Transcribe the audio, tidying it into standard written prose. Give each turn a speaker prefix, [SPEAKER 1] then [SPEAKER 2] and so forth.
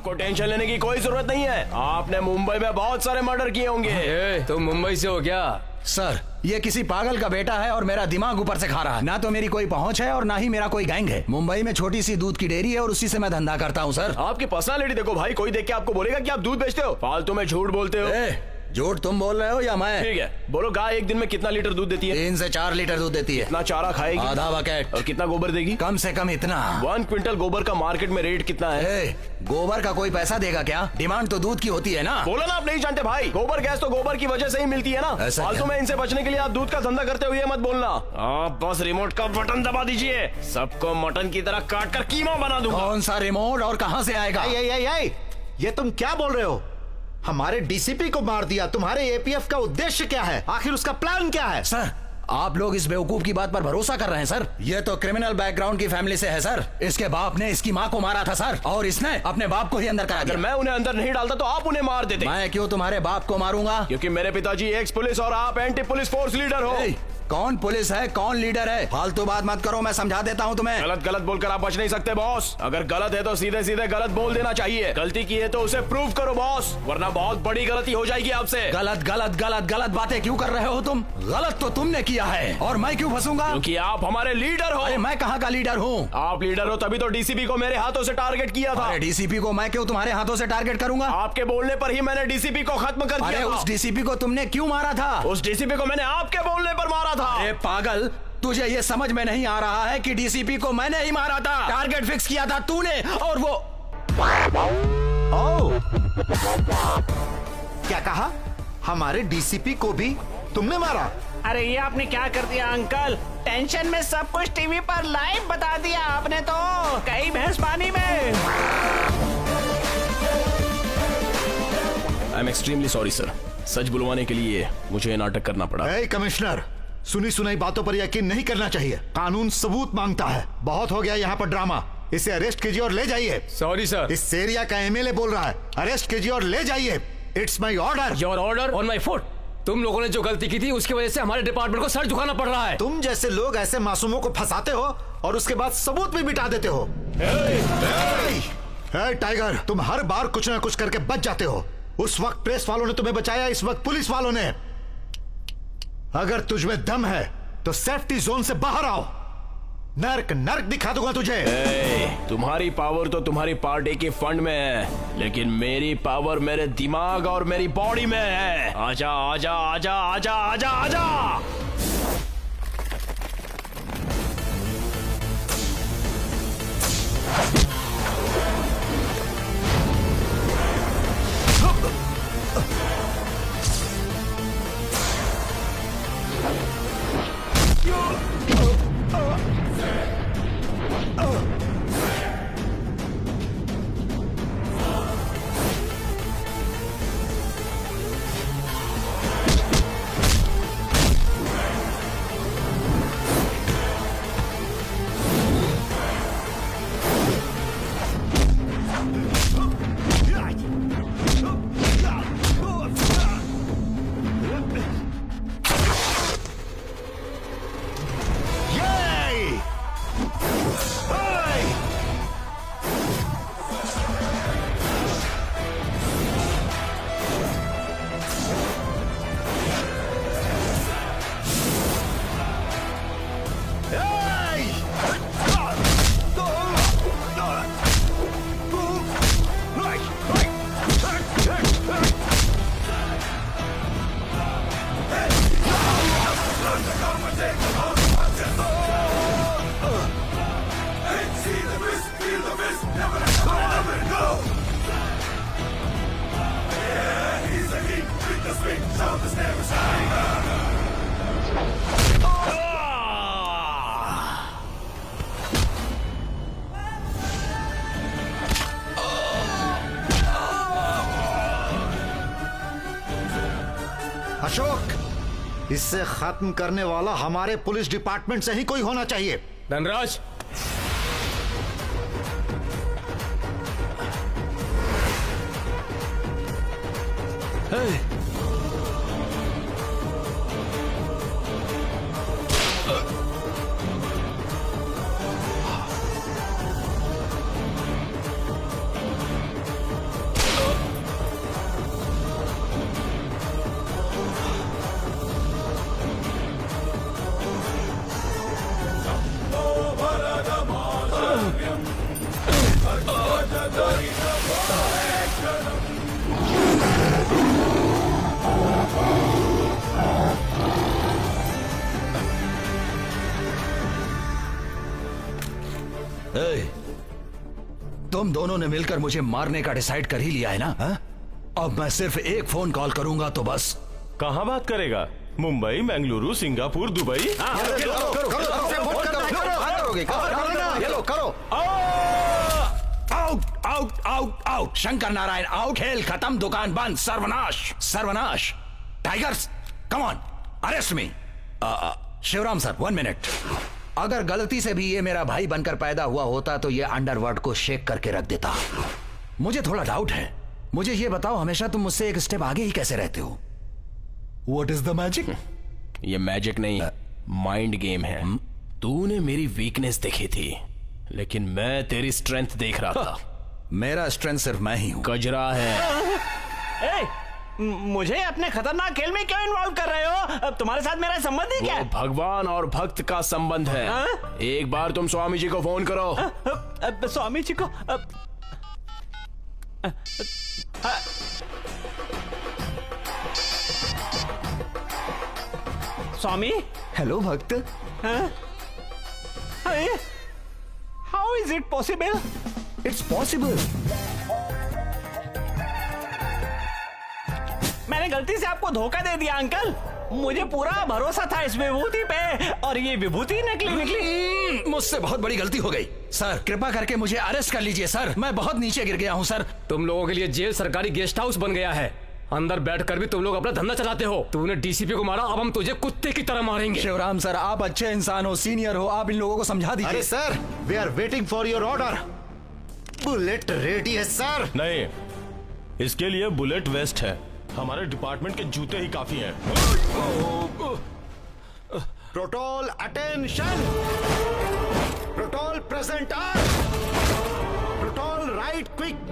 [SPEAKER 1] आपको टेंशन लेने की कोई जरूरत नहीं है। आपने मुंबई में बहुत सारे मर्डर किए होंगे।
[SPEAKER 2] तुम मुंबई से हो क्या?
[SPEAKER 3] सर, ये किसी पागल का बेटा है और मेरा दिमाग ऊपर से खा रहा है। ना तो मेरी कोई पहुंच है और ना ही मेरा कोई गैंग है। मुंबई में छोटी सी दूध की डेयरी है और उसी से मैं धंधा करता हूँ सर।
[SPEAKER 1] आपकी पर्सनालिटी देखो भाई, कोई देख के आपको बोलेगा कि आप दूध बेचते हो। फालतू में झूठ बोलते हो।
[SPEAKER 3] झूठ तुम बोल रहे हो या मैं?
[SPEAKER 1] ठीक है, बोलो गाय एक दिन में कितना लीटर दूध देती है?
[SPEAKER 3] 3 से 4 लीटर दूध देती है।
[SPEAKER 1] कितना चारा खाएगी?
[SPEAKER 3] आधा बकेट।
[SPEAKER 1] और कितना गोबर देगी?
[SPEAKER 3] कम से कम इतना।
[SPEAKER 1] 1 क्विंटल गोबर का मार्केट में रेट कितना है?
[SPEAKER 3] गोबर का कोई पैसा देगा क्या? डिमांड तो दूध की होती है ना।
[SPEAKER 1] बोला ना आप नहीं जानते भाई। गोबर गैस तो गोबर की वजह से ही मिलती है ना। फालतू में इनसे बचने के लिए आप दूध का धंधा करते हो ये मत बोलना। आप बस रिमोट का बटन दबा दीजिए, सबको मटन की तरह काट कर कीमा बना दूंगा।
[SPEAKER 3] कौन सा रिमोट और कहाँ से आएगा?
[SPEAKER 4] ये तुम क्या बोल रहे हो? हमारे डीसीपी को मार दिया। तुम्हारे एपीएफ का उद्देश्य क्या है? आखिर उसका प्लान क्या है?
[SPEAKER 3] सर, आप लोग इस बेवकूफ की बात पर भरोसा कर रहे हैं सर। ये तो क्रिमिनल बैकग्राउंड की फैमिली से है सर। इसके बाप ने इसकी माँ को मारा था सर, और इसने अपने बाप को ही अंदर करा दिया।
[SPEAKER 1] अगर मैं उन्हें अंदर नहीं डालता तो आप उन्हें मार देते।
[SPEAKER 3] मैं क्यों तुम्हारे बाप को मारूंगा?
[SPEAKER 1] क्योंकि मेरे पिताजी एक्स पुलिस और आप एंटी पुलिस फोर्स लीडर हो।
[SPEAKER 3] कौन पुलिस है, कौन लीडर है? फालतू बात मत करो, मैं समझा देता हूँ तुम्हें।
[SPEAKER 1] गलत गलत बोलकर आप बच नहीं सकते बॉस। अगर गलत है तो सीधे सीधे गलत बोल देना चाहिए। गलती की है तो उसे प्रूव करो बॉस, वरना बहुत बड़ी गलती हो जाएगी आपसे।
[SPEAKER 3] गलत गलत गलत गलत बातें क्यों कर रहे हो तुम? गलत तो तुमने किया है और मैं क्यों फंसूंगा?
[SPEAKER 1] क्योंकि आप हमारे लीडर हो।
[SPEAKER 3] अरे मैं कहाँ का लीडर हूँ?
[SPEAKER 1] आप लीडर हो तभी तो डीसीपी को मेरे हाथों से टारगेट किया था।
[SPEAKER 3] डीसीपी को मैं क्यों तुम्हारे हाथों से टारगेट करूंगा?
[SPEAKER 1] आपके बोलने पर ही मैंने डीसीपी को खत्म कर दिया।
[SPEAKER 3] उस डीसीपी को तुमने क्यों मारा था?
[SPEAKER 1] उस डीसीपी को मैंने आपके बोलने पर मारा था।
[SPEAKER 3] अरे पागल, तुझे ये समझ में नहीं आ रहा है कि डीसीपी को मैंने ही मारा था। टारगेट फिक्स किया था तूने और वो।
[SPEAKER 4] क्या कहा? हमारे डीसीपी को भी तुमने मारा?
[SPEAKER 5] अरे ये आपने क्या कर दिया अंकल? टेंशन में सब कुछ टीवी पर लाइव बता दिया आपने तो। कई भैंस पानी में।
[SPEAKER 1] I am extremely sorry sir. सच बुलवाने के लिए मुझे ये नाटक करना पड़ा।
[SPEAKER 4] कमिश्नर, सुनी सुनाई बातों पर यकीन नहीं करना चाहिए। कानून सबूत मांगता है। बहुत हो गया यहाँ पर ड्रामा। इसे अरेस्ट कीजिए और ले जाइए।
[SPEAKER 2] Sorry sir.
[SPEAKER 4] इस एरिया का एमएलए बोल रहा है। अरेस्ट कीजिए और ले जाइए। It's my order.
[SPEAKER 2] Your order on my foot. तुम लोगों ने जो गलती की थी उसकी वजह से हमारे डिपार्टमेंट को सर झुकाना पड़ रहा है।
[SPEAKER 4] तुम जैसे लोग ऐसे मासूमों को फंसाते हो और उसके बाद सबूत भी मिटा देते हो। टाइगर, तुम हर बार कुछ ना कुछ करके बच जाते हो। उस वक्त प्रेस वालों ने तुम्हें बचाया, इस वक्त पुलिस वालों ने। अगर तुझ में दम है तो सेफ्टी जोन से बाहर आओ। नर्क नर्क दिखा दूंगा तुझे।
[SPEAKER 1] तुम्हारी पावर तो तुम्हारी पार्टी की फंड में है, लेकिन मेरी पावर मेरे दिमाग और मेरी बॉडी में है। आजा आजा आजा आजा आजा आजा।
[SPEAKER 4] अशोक, इससे खत्म करने वाला हमारे पुलिस डिपार्टमेंट से ही कोई होना चाहिए।
[SPEAKER 2] धनराज,
[SPEAKER 3] तुम दोनों ने मिलकर मुझे मारने का डिसाइड कर ही लिया है ना? हा? अब मैं सिर्फ एक फोन कॉल करूंगा तो बस।
[SPEAKER 1] कहाँ बात करेगा? Mumbai, Bengaluru, Singapore, Dubai?
[SPEAKER 3] Out out out out. Shankar Narayan out. खेल खत्म, दुकान बंद, सर्वनाश सर्वनाश। Tigers come on, arrest me. Shivram sir 1 minute. अगर गलती से भी ये मेरा भाई बनकर पैदा हुआ होता तो ये अंडरवर्ल्ड को शेक करके रख देता। मुझे थोड़ा डाउट है। मुझे ये बताओ, हमेशा तुम मुझसे एक स्टेप आगे ही कैसे रहते हो? What is the magic?
[SPEAKER 1] ये मैजिक नहीं, माइंड गेम है। तूने मेरी वीकनेस देखी थी, लेकिन मैं तेरी स्ट्रेंथ देख रहा था।
[SPEAKER 3] मेरा स्ट्रेंथ सिर्फ मैं ही हूं।
[SPEAKER 1] गजरा है।
[SPEAKER 5] ए, मुझे अपने खतरनाक खेल में क्यों इन्वॉल्व कर रहे हो? अब तुम्हारे साथ मेरा संबंध ही क्या
[SPEAKER 1] वो
[SPEAKER 5] है?
[SPEAKER 1] भगवान और भक्त का संबंध है। एक बार तुम स्वामी जी को फोन करो।
[SPEAKER 5] स्वामी जी को स्वामी,
[SPEAKER 3] हेलो भक्त।
[SPEAKER 5] How is it possible?
[SPEAKER 3] It's possible.
[SPEAKER 5] मैंने गलती से आपको धोखा दे दिया अंकल। मुझे पूरा भरोसा था इस विभूति पे, और ये विभूति निकली।
[SPEAKER 3] मुझसे बहुत बड़ी गलती हो गई। सर कृपा करके मुझे अरेस्ट कर लीजिए सर, मैं बहुत नीचे गिर गया हूँ सर।
[SPEAKER 2] तुम लोगों के लिए जेल सरकारी गेस्ट हाउस बन गया है। अंदर बैठकर भी तुम लोग अपना धंधा चलाते हो। तूने डीसीपी को मारा, अब हम तुझे कुत्ते की तरह मारेंगे।
[SPEAKER 3] शिवराम सर आप अच्छे इंसान हो, सीनियर हो, आप इन लोगों को समझा दीजिए।
[SPEAKER 4] अरे sir, we are waiting for your order. Bullet ready है सर।
[SPEAKER 1] नहीं, इसके लिए बुलेट वेस्ट है। हमारे डिपार्टमेंट के जूते ही काफी हैं।
[SPEAKER 4] Platoon attention. Platoon present arm. Platoon right quick